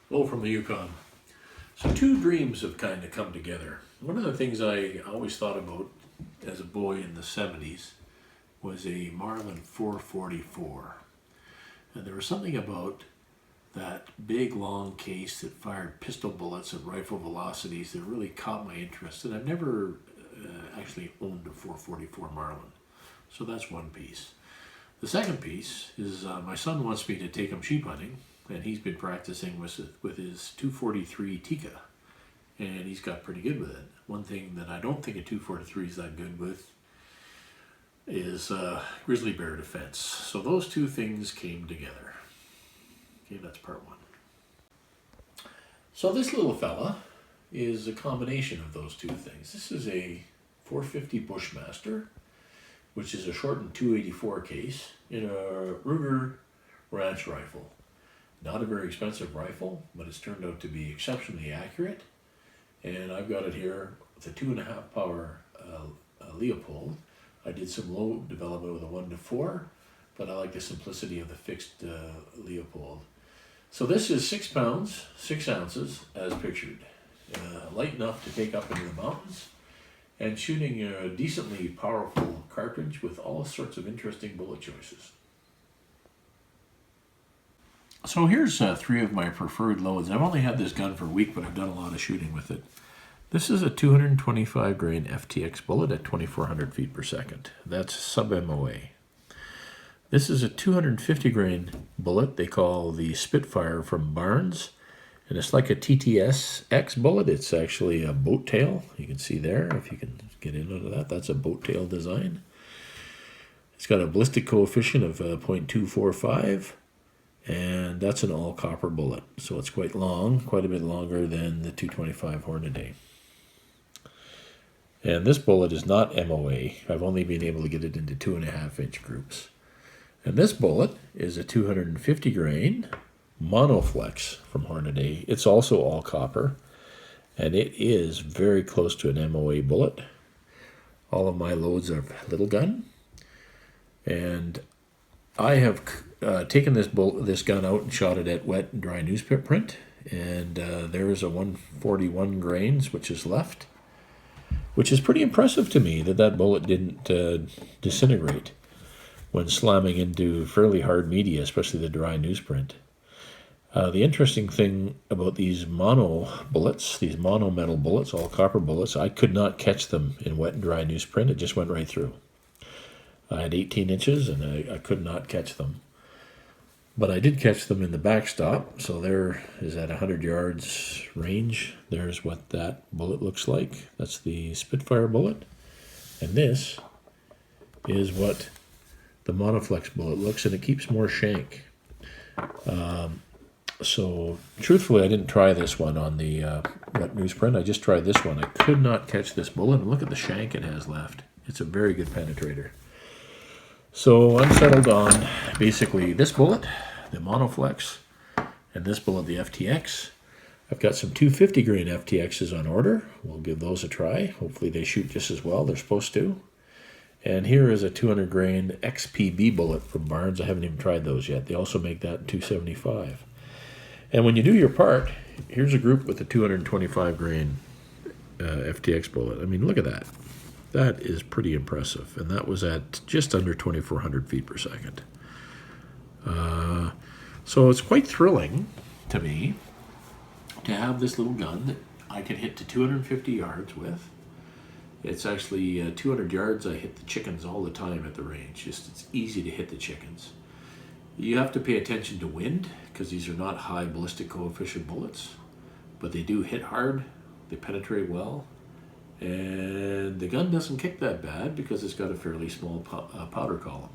Hello from the Yukon. So two dreams have kind of come together. One of the things I always thought about as a boy in the 70s was a Marlin 444. And there was something about that big long case that fired pistol bullets at rifle velocities that really caught my interest. And I've never actually owned a 444 Marlin. So that's one piece. The second piece is my son wants me to take him sheep hunting, and he's been practicing with his 243 Tika, and he's got pretty good with it. One thing that I don't think a 243 is that good with is grizzly bear defense. So those two things came together. Okay, that's part one. So this little fella is a combination of those two things. This is a 450 Bushmaster, which is a shortened 284 case in a Ruger ranch rifle. Not a very expensive rifle, but it's turned out to be exceptionally accurate. And I've got it here with a 2.5 power Leopold. I did some low development with a 1-4, but I like the simplicity of the fixed Leopold. So this is 6 pounds, 6 ounces as pictured. Light enough to take up into the mountains, and shooting a decently powerful cartridge with all sorts of interesting bullet choices. So here's 3 of my preferred loads. I've only had this gun for a week, but I've done a lot of shooting with it. This is a 225 grain FTX bullet at 2400 feet per second. That's sub-MOA. This is a 250 grain bullet they call the Spitfire from Barnes. And it's like a TTS-X bullet. It's actually a boat tail. You can see there, if you can get into that, that's a boat tail design. It's got a ballistic coefficient of 0.245, and that's an all copper bullet. So it's quite long, quite a bit longer than the 225 Hornady. And this bullet is not MOA. I've only been able to get it into 2.5-inch groups. And this bullet is a 250 grain Monoflex from Hornady. It's also all copper, and it is very close to an MOA bullet. All of my loads are little gun, and I have taken this gun out and shot it at wet and dry newsprint, and there is a 141 grains which is left, which is pretty impressive to me that bullet didn't disintegrate when slamming into fairly hard media, especially the dry newsprint. The interesting thing about these mono bullets, these mono metal bullets, all copper bullets, I could not catch them in wet and dry newsprint. It just went right through. I had 18 inches and I could not catch them. But I did catch them in the backstop, so there is at 100 yards range. There's what that bullet looks like. That's the Spitfire bullet. And this is what the Monoflex bullet looks, and it keeps more shank. So, truthfully, I didn't try this one on the wet newsprint. I just tried this one. I could not catch this bullet. And look at the shank it has left. It's a very good penetrator. So, I'm settled on basically this bullet, the Monoflex, and this bullet, the FTX. I've got some 250 grain FTXs on order. We'll give those a try. Hopefully they shoot just as well. They're supposed to. And here is a 200 grain XPB bullet from Barnes. I haven't even tried those yet. They also make that in 275. And when you do your part, here's a group with a 225 grain FTX bullet. I mean, look at that. That is pretty impressive. And that was at just under 2400 feet per second. So it's quite thrilling to me to have this little gun that I can hit to 250 yards with. It's actually 200 yards. I hit the chickens all the time at the range. It's easy to hit the chickens. You have to pay attention to wind because these are not high ballistic coefficient bullets, but they do hit hard, they penetrate well, and the gun doesn't kick that bad because it's got a fairly small powder column.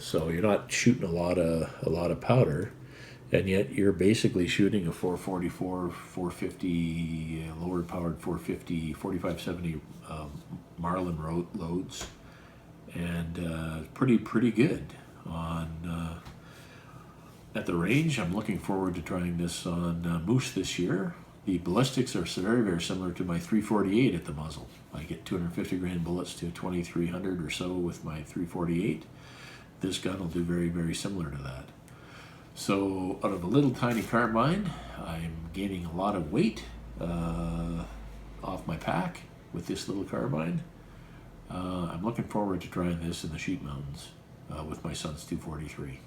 So you're not shooting a lot of powder, and yet you're basically shooting a 444, 450, lower powered 450, 4570 Marlin loads, and pretty good on at the range. I'm looking forward to trying this on moose this year. The ballistics are very, very similar to my 348 at the muzzle. I get 250 grain bullets to 2300 or so with my 348. This gun will do very, very similar to that. So out of a little tiny carbine, I gaining a lot of weight off my pack with this little carbine. I'm looking forward to trying this in the Sheep Mountains with my son's 243.